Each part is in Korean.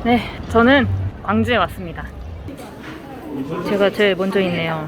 네, 저는 광주에 왔습니다. 제가 제일 먼저 있네요.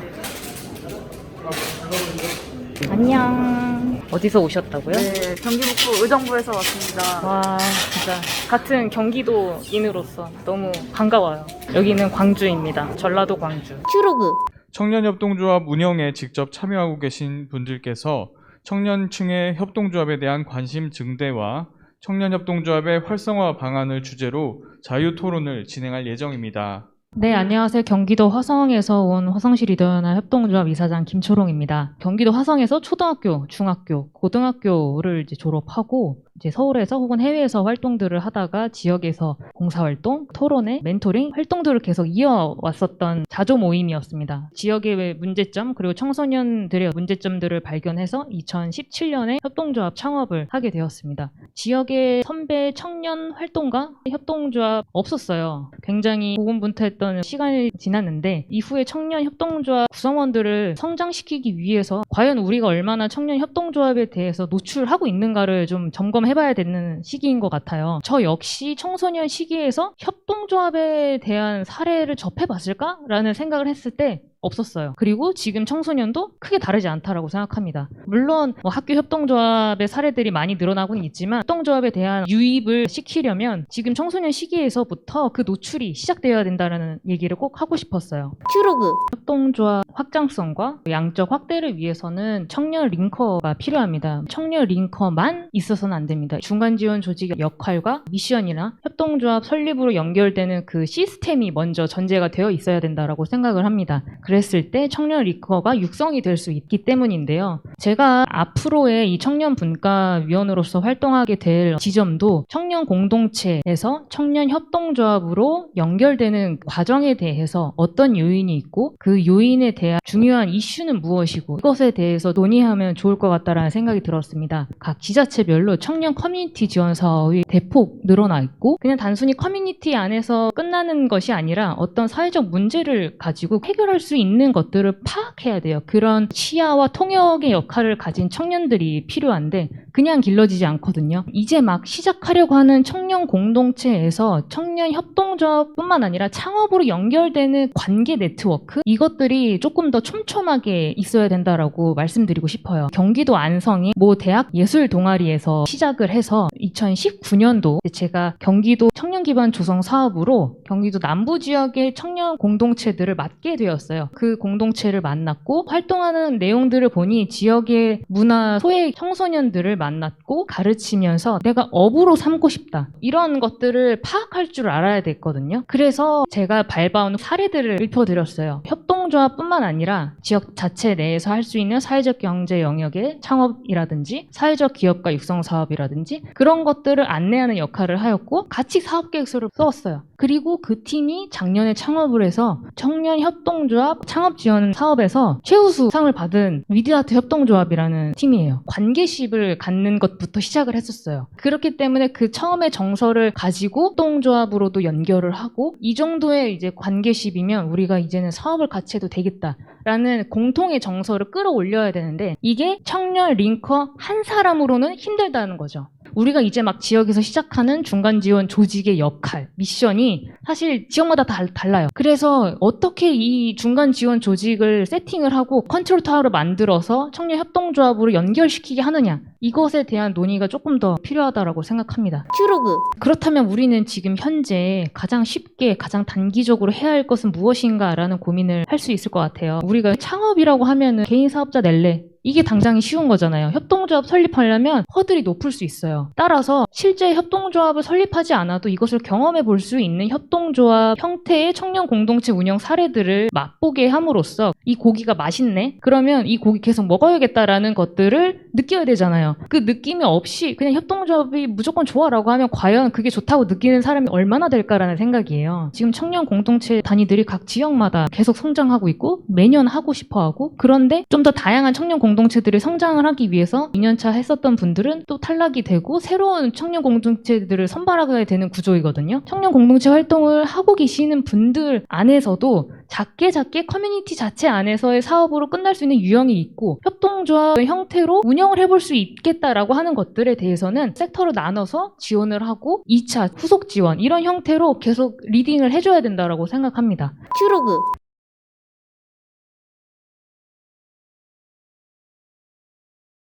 안녕. 어디서 오셨다고요? 네, 경기북부 의정부에서 왔습니다. 와, 진짜 같은 경기도인으로서 너무 반가워요. 여기는 광주입니다. 전라도 광주. 큐로그 청년협동조합 운영에 직접 참여하고 계신 분들께서 청년층의 협동조합에 대한 관심 증대와 청년협동조합의 활성화 방안을 주제로 자유토론을 진행할 예정입니다. 네, 안녕하세요. 경기도 화성에서 온 화성시 리더연합 협동조합 이사장 김초롱입니다. 경기도 화성에서 초등학교, 중학교, 고등학교를 이제 졸업하고 이제 서울에서 혹은 해외에서 활동들을 하다가 지역에서 봉사활동, 토론회, 멘토링 활동들을 계속 이어왔었던 자조 모임이었습니다. 지역의 문제점 그리고 청소년들의 문제점들을 발견해서 2017년에 협동조합 창업을 하게 되었습니다. 지역의 선배 청년 활동가 협동조합 없었어요. 굉장히 고군분투했던 시간이 지났는데 이후에 청년 협동조합 구성원들을 성장시키기 위해서 과연 우리가 얼마나 청년 협동조합에 대해서 노출하고 있는가를 좀 점검해봐야 되는 시기인 것 같아요. 저 역시 청소년 시기에서 협동조합에 대한 사례를 접해봤을까라는 생각을 했을 때 없었어요. 그리고 지금 청소년도 크게 다르지 않다라고 생각합니다. 물론 학교 협동조합의 사례들이 많이 늘어나고는 있지만 협동조합에 대한 유입을 시키려면 지금 청소년 시기에서부터 그 노출이 시작되어야 된다는 얘기를 꼭 하고 싶었어요. 큐로그 협동조합 확장성과 양적 확대를 위해서는 청년 링커가 필요합니다. 청년 링커만 있어서는 안 됩니다. 중간 지원 조직의 역할과 미션이나 협동조합 설립으로 연결되는 그 시스템이 먼저 전제가 되어 있어야 된다고 생각을 합니다. 그랬을 때 청년 링커가 육성이 될 수 있기 때문인데요. 제가 앞으로의 이 청년 분과위원으로서 활동하게 될 지점도 청년 공동체에서 청년 협동조합으로 연결되는 과정에 대해서 어떤 요인이 있고 그 요인에 대한 중요한 이슈는 무엇이고 이것에 대해서 논의하면 좋을 것 같다라는 생각이 들었습니다. 각 지자체별로 청년 커뮤니티 지원 사업이 대폭 늘어나 있고 그냥 단순히 커뮤니티 안에서 끝나는 것이 아니라 어떤 사회적 문제를 가지고 해결할 수 있는 것들을 파악해야 돼요. 그런 시야와 통역의 역할을 가진 청년들이 필요한데 그냥 길러지지 않거든요. 이제 막 시작하려고 하는 청년 공동체에서 청년 협동조합뿐만 아니라 창업으로 연결되는 관계 네트워크 이것들이 조금 더 촘촘하게 있어야 된다라고 말씀드리고 싶어요. 경기도 안성의 모 대학 예술 동아리에서 시작을 해서 2019년도 제가 경기도 청년 기반 조성 사업으로 경기도 남부 지역의 청년 공동체들을 맡게 되었어요. 그 공동체를 만났고 활동하는 내용들을 보니 지역의 문화 소외 청소년들을 만났고 가르치면서 내가 업으로 삼고 싶다. 이런 것들을 파악할 줄 알아야 됐거든요. 그래서 제가 밟아온 사례들을 읊어드렸어요. 협동조합뿐만 아니라 지역 자체 내에서 할 수 있는 사회적 경제 영역의 창업이라든지 사회적 기업가 육성 사업이라든지 그런 것들을 안내하는 역할을 하였고 같이 사업계획서를 써왔어요. 그리고 그 팀이 작년에 창업을 해서 청년 협동조합 창업 지원 사업에서 최우수 상을 받은 위드아트 협동조합이라는 팀이에요. 관계십을 갖는 것부터 시작을 했었어요. 그렇기 때문에 그 처음에 정서를 가지고 협동조합으로도 연결을 하고 이 정도의 이제 관계십이면 우리가 이제는 사업을 같이 해도 되겠다라는 공통의 정서를 끌어올려야 되는데 이게 청년 링커 한 사람으로는 힘들다는 거죠. 우리가 이제 막 지역에서 시작하는 중간 지원 조직의 역할, 미션이 사실 지역마다 다 달라요. 그래서 어떻게 이 중간 지원 조직을 세팅을 하고 컨트롤 타워를 만들어서 청년 협동조합으로 연결시키게 하느냐 이것에 대한 논의가 조금 더 필요하다고 생각합니다. 큐로그 그렇다면 우리는 지금 현재 가장 쉽게 가장 단기적으로 해야 할 것은 무엇인가라는 고민을 할 수 있을 것 같아요. 우리가 창업이라고 하면은 개인 사업자 낼래 이게 당장이 쉬운 거잖아요. 협동조합 설립하려면 허들이 높을 수 있어요. 따라서 실제 협동조합을 설립하지 않아도 이것을 경험해 볼 수 있는 협동조합 형태의 청년 공동체 운영 사례들을 맛보게 함으로써 이 고기가 맛있네? 그러면 이 고기 계속 먹어야겠다라는 것들을 느껴야 되잖아요. 그 느낌이 없이 그냥 협동조합이 무조건 좋아라고 하면 과연 그게 좋다고 느끼는 사람이 얼마나 될까라는 생각이에요. 지금 청년 공동체 단위들이 각 지역마다 계속 성장하고 있고 매년 하고 싶어하고 그런데 좀 더 다양한 청년 공동체들이 성장을 하기 위해서 2년차 했었던 분들은 또 탈락이 되고 새로운 청년 공동체들을 선발하게 되는 구조이거든요. 청년 공동체 활동을 하고 계시는 분들 안에서도 작게 커뮤니티 자체 안에서의 사업으로 끝날 수 있는 유형이 있고 협동조합 형태로 운영을 해볼 수 있겠다라고 하는 것들에 대해서는 섹터로 나눠서 지원을 하고 2차 후속 지원 이런 형태로 계속 리딩을 해줘야 된다라고 생각합니다. 큐로그